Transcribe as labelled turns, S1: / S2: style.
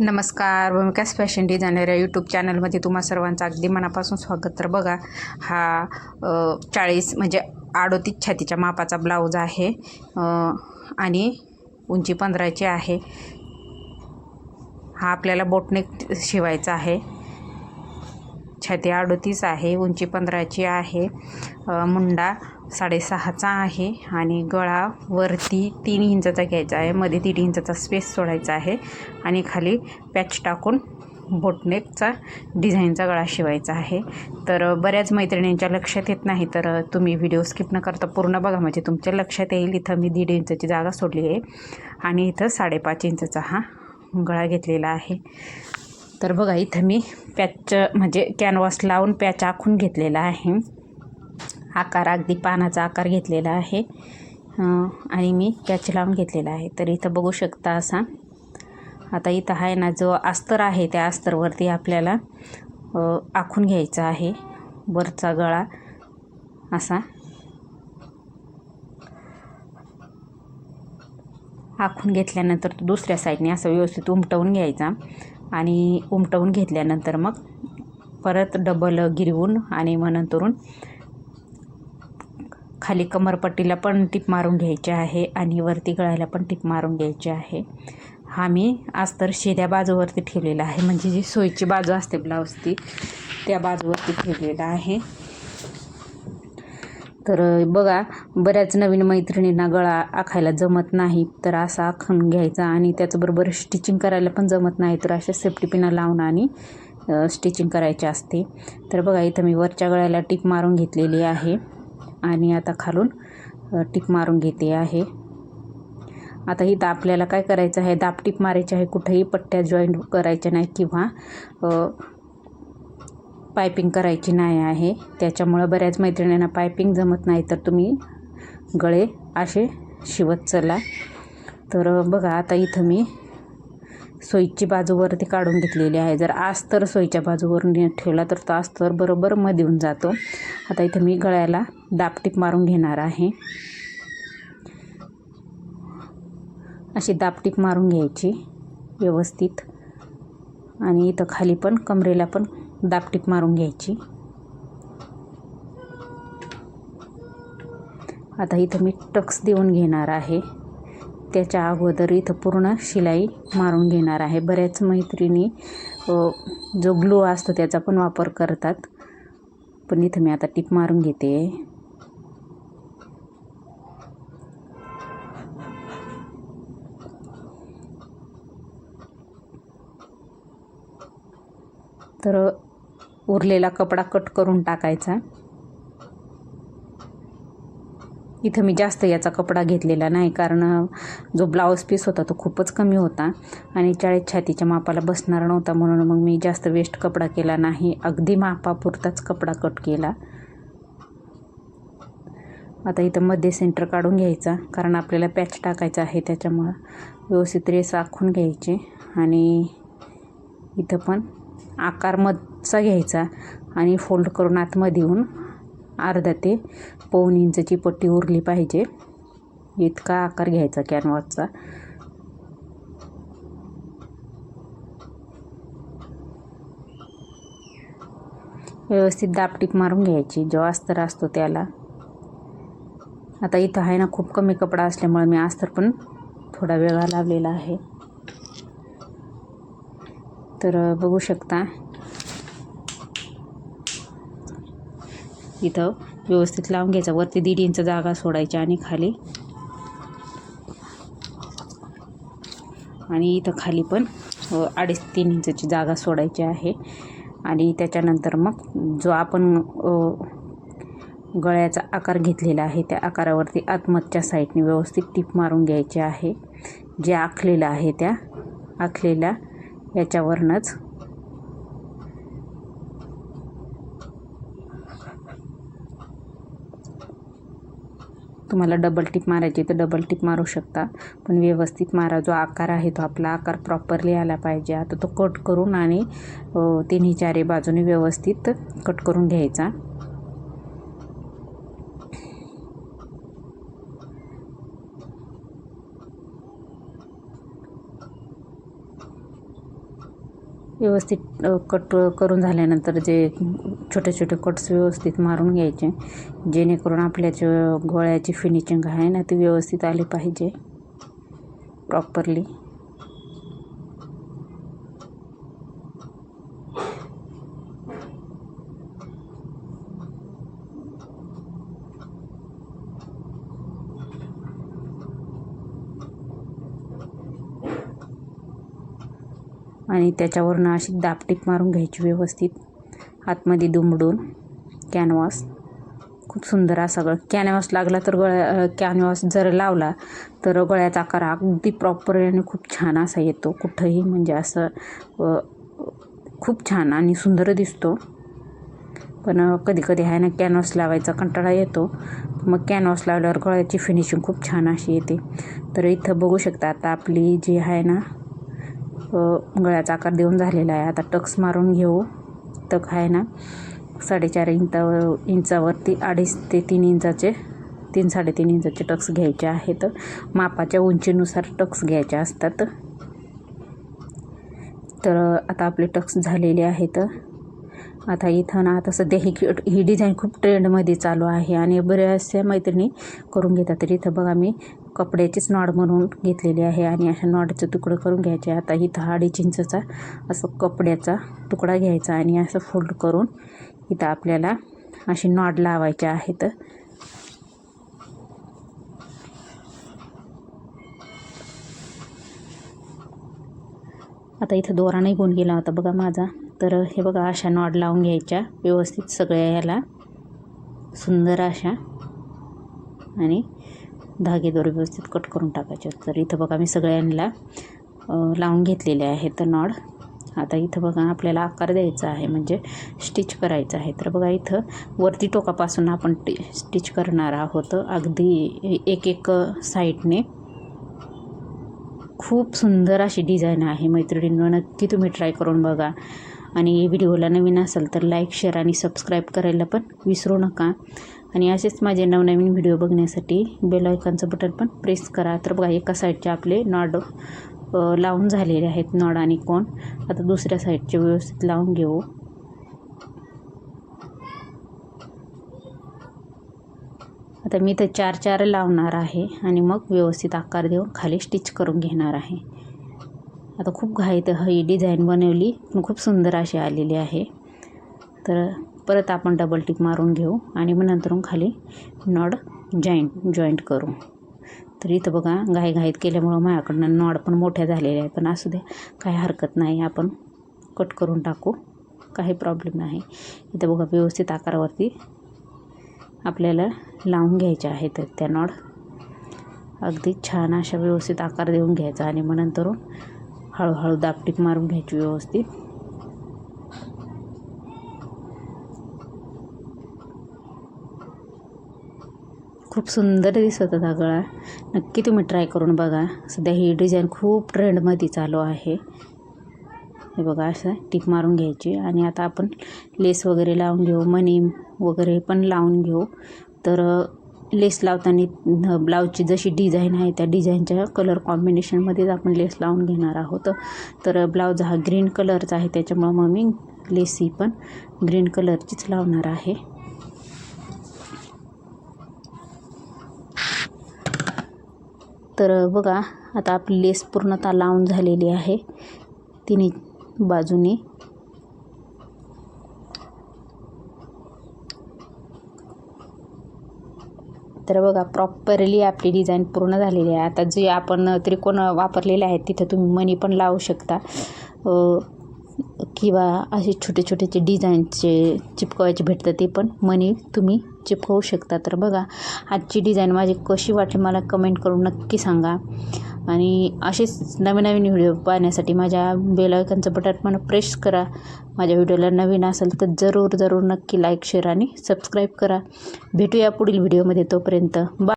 S1: नमस्कार, भूमिकास fashion designer या YouTube चॅनलमध्ये तुम्हा सर्वांचं अगदी मनापासून स्वागत. तर बघा, हा 40 म्हणजे 38 छातीच्या मापाचा ब्लाऊज आहे आणि उंची 15ची आहे. हा आपल्याला बोटनेक शिवायचा आहे. छाती 38 आहे, उंची 15ची आहे. मुंडा 6.5चा आहे आणि गळा वरती 3 इंचाचा घ्यायचा आहे, मध्ये 1.5 इंचाचा स्पेस सोडायचा आहे आणि खाली पॅच टाकून बोटनेकचा डिझाईनचा गळा शिवायचा आहे. तर बऱ्याच मैत्रिणींच्या लक्षात येत नाही, तर तुम्ही व्हिडिओ स्किप न करता पूर्ण बघा, म्हणजे तुमच्या लक्षात येईल. इथं मी 1.5 इंचाची जागा सोडली आहे आणि इथं 5.5 इंचाचा हा गळा घेतलेला आहे. तर बघा, इथं मी पॅच म्हणजे कॅनव्हास लावून पॅच आखून घेतलेला आहे. आकार अगदी पानाचा आकार घेतलेला आहे आणि मी पॅच लावून घेतलेला आहे. तर इथं बघू शकता असा. आता इथं आहे ना, जो अस्तर आहे त्या अस्तरवरती आपल्याला आखून घ्यायचा आहे वरचा गळा असा. आखून घेतल्यानंतर दुसऱ्या साईडने असं व्यवस्थित उमटवून घ्यायचा आणि उमटवून घेतल्यानंतर मग परत डबल गिरवून आणि मग नंतरून खाली कमरपट्टीला पण टिप मारून घ्यायची आहे आणि वरती गळ्याला पण टिप मारून घ्यायची आहे. हा मी अस्तर शिद्या बाजूवरती ठेवलेला आहे, म्हणजे जी सोयीची बाजू असते ब्लाऊजची त्या बाजूवरती ठेवलेला आहे. तर बघा, बऱ्याच नवीन मैत्रिणींना गळा आखायला जमत नाही, तर असा आखून घ्यायचा आणि त्याचबरोबर स्टिचिंग करायला पण जमत नाही, तर अशा सेफ्टी पिना लावून आणि स्टिचिंग करायची असते. तर बघा, इथं मी वरच्या गळ्याला टिप मारून घेतलेली आहे आणि आता खालून टिप मारून घेते आहे. आता इथं आपल्याला काय करायचं आहे, दाबटीप मारायची आहे. कुठेही पट्ट्या जॉईंट करायच्या नाही किंवा पायपिंग करायची नाही आहे. त्याच्यामुळं बऱ्याच मैत्रिणींना पायपिंग जमत नाही, तर तुम्ही गळे असे शिवत चला. तर बघा, आता इथं मी सोयीची बाजूवरती काढून घेतलेली आहे. जर अस्तर सोयीच्या बाजूवरून ठेवला तर तो अस्तर बरोबर मध्ये येऊन जातो. आता इथं मी गळ्याला दाबटीप मारून घेणार आहे. अशी दाबटीप मारून घ्यायची व्यवस्थित आणि इथं खाली पण कमरेला पण दाबटीप मारून घ्यायची. आता इथं मी टक्स देऊन घेणार आहे. त्याच्या अगोदर इथं पूर्ण शिलाई मारून घेणार आहे. बऱ्याच मैत्रिणी जो ग्लू असतो त्याचा पण वापर करतात, पण इथं मी आता टिप मारून घेते. तर उरलेला कपडा कट करून टाकायचा. इथं मी जास्त याचा कपडा घेतलेला नाही, कारण जो ब्लाऊज पीस होता तो खूपच कमी होता आणि 40 छातीच्या मापाला बसणार नव्हता, म्हणून मग मी जास्त वेस्ट कपडा केला नाही. अगदी मापापुरताच कपडा कट केला. आता इथं मध्ये सेंटर काढून घ्यायचा, कारण आपल्याला पॅच टाकायचा आहे, त्याच्यामुळं व्यवस्थित रेस आखून घ्यायचे आणि इथं पण आकार मधचा घ्यायचा आणि फोल्ड करून आतमध्ये येऊन अर्धा ते पाऊण इंचची पट्टी उरली पाहिजे इतका आकार घ्यायचा कॅनव्हासचा. व्यवस्थित दाबटीप मारून घ्यायची जो अस्तर असतो त्याला. आता इथं आहे ना, खूप कमी कपडा असल्यामुळे मी अस्तर पण थोडा वेगळा लावलेला आहे. तर बघू शकता, इथं व्यवस्थित लावून घ्यायचा. वरती 1.5 इंच जागा सोडायची आणि खाली आणि इथं खाली पण 2.5-3 इंचची जागा सोडायची आहे. आणि त्याच्यानंतर मग जो आपण गळ्याचा आकार घेतलेला आहे त्या आकारावरती आतमधच्या साईडने व्यवस्थित टिप मारून घ्यायची आहे. जे आखलेलं आहे त्या आखलेल्या याच्यावरनंच तुम्हाला डबल टिप मारायची तर डबल टिप मारू शकता, पण व्यवस्थित मारा. जो आकार आहे तो आपला आकार प्रॉपरली आला पाहिजे. आता तो कट करून आणि तिन्ही चारी बाजूने व्यवस्थित कट करून घ्यायचा. व्यवस्थित कट करून झाल्यानंतर जे छोटे छोटे कट्स व्यवस्थित मारून घ्यायचे, जेणेकरून आपल्या गोळ्याची फिनिशिंग आहे ना ती व्यवस्थित आली पाहिजे प्रॉपरली. आणि त्याच्यावरनं अशी दापटीप मारून घ्यायची व्यवस्थित, आतमध्ये दुमडून कॅनव्हास. खूप सुंदर असा कॅनव्हास लागला तर कॅनव्हास जर लावला तर गळ्याचा आकार अगदी प्रॉपर आणि खूप छान असा येतो. कुठंही म्हणजे असं खूप छान आणि सुंदर दिसतो. पण कधी कधी आहे ना कॅनव्हास लावायचा कंटाळा येतो, मग कॅनव्हास लावल्यावर गळ्याची फिनिशिंग खूप छान अशी येते. तर इथं बघू शकता आता आपली जी आहे ना गळ्याचा आकार देऊन झालेला आहे. आता टक्स मारून घेऊ. टक आहे ना 4.5 इंचावरती 2.5 ते 3 इंचाचे 3-3.5 इंचाचे टक्स घ्यायचे आहेत. मापाच्या उंचीनुसार टक्स घ्यायचे असतात. तर आता आपले टक्स झालेले आहेत. आता इथं ना आता सध्या ही डिझाईन खूप ट्रेंडमध्ये चालू आहे आणि बऱ्याचशा मैत्रिणी करून घेतात. तर इथं बघा मी कपड्याचीच नॉड म्हणून घेतलेली आहे आणि अशा नॉडचे तुकडे करून घ्यायचे. आता इथं 2.5 इंचाचा असं कपड्याचा तुकडा घ्यायचा आणि असं फोल्ड करून इथं आपल्याला अशी नॉड लावायचे आहेत. आता इथं दोरा निघून गेला होता बघा माझा. तर हे बघा अशा नॉड लावून घ्यायच्या व्यवस्थित सगळ्या याला सुंदर अशा, आणि धागेदोरे व्यवस्थित कट करून टाकायचे. तर इथं बघा मी सगळ्यांना लावून घेतलेले आहेत नॉड. आता इथं बघा आपल्याला आकार द्यायचा आहे, म्हणजे स्टिच करायचं आहे. तर बघा इथं वरती टोकापासून आपण स्टिच करणार आहोत अगदी एक साईडने. खूप सुंदर अशी डिझाईन आहे मैत्रिणींनो, नक्की तुम्ही ट्राय करून बघा. आणि व्हिडिओला नवीन असाल तर लाईक, शेअर आणि सबस्क्राईब करायला पण विसरू नका. आणि असेच माझे नवनवीन व्हिडिओ बघण्यासाठी बेल आयकॉनचं बटन पण प्रेस करा. तर बघा एका साईडचे आपले नॉड लावून झालेले आहेत, नॉड आणि कोण. आता दुसऱ्या साईडचे व्यवस्थित लावून घेऊ. आता मी तर 4 लावणार आहे आणि मग व्यवस्थित आकार देऊन खाली स्टिच करून घेणार आहे. आता खूप घाईत ही डिझाईन बनवली, खूप सुंदर अशी आलेली आहे. तर परत आपण डबल टिक मारून घेऊ आणि मग नंतर खाली नॉड जॉईंट करू. तर इथं बघा घाईत केल्यामुळं माझ्याकडनं नॉड पण मोठ्या झालेल्या आहे, पण असू द्या काही हरकत नाही, आपण कट करून टाकू, काही प्रॉब्लेम नाही. इथं बघा व्यवस्थित आकारावरती आपल्याला लावून घ्यायचे आहेत त्या नॉड. अगदी छान अशा व्यवस्थित आकार देऊन घ्यायचा आणि मग नंतर हळूहळू दापटीप मारून घ्यायची व्यवस्थित. खूप सुंदर दिसत होता गळा. नक्की तुम्ही ट्राय करून बघा. सध्या ही डिझाईन खूप ट्रेंडमध्ये चालू आहे. हे बघा असं टिप मारून घ्यायची आणि आता आपण लेस वगैरे लावून घेऊ, मणी वगैरे पण लावून घेऊ. तर लेस लावताना ब्लाऊजची जशी डिझाईन आहे त्या डिझाईनच्या कलर कॉम्बिनेशनमध्येच आपण लेस लावून घेणार आहोत. तर ब्लाऊज हा ग्रीन कलरचा आहे, त्याच्यामुळं मग मी लेस ही पण ग्रीन कलरचीच लावणार आहे. तर बघा आता आपली लेस पूर्णतः लावून झालेली आहे तिन्ही बाजूने. तर बघा प्रॉपरली आपली डिझाईन पूर्ण झालेली आहे. आता जे आपण त्रिकोण वापरलेले आहेत तिथं तुम्ही मणी पण लावू शकता, किंवा असे छोटे छोटे डिझाईनचे चिपकवायचे भेटतात ते पण मणी तुम्ही चिपकवू शकता. तर बघा आजची डिझाईन माझी कशी वाटली मला कमेंट करून नक्की सांगा. आणि असेच नवीन व्हिडिओ पाहण्यासाठी माझ्या बेल आयकॉनचं बटन पण प्रेस करा. माझ्या व्हिडिओला नवीन असेल तर जरूर नक्की लाईक, शेअर आणि सबस्क्राईब करा. भेटूया पुढील व्हिडिओमध्ये. तोपर्यंत बाय.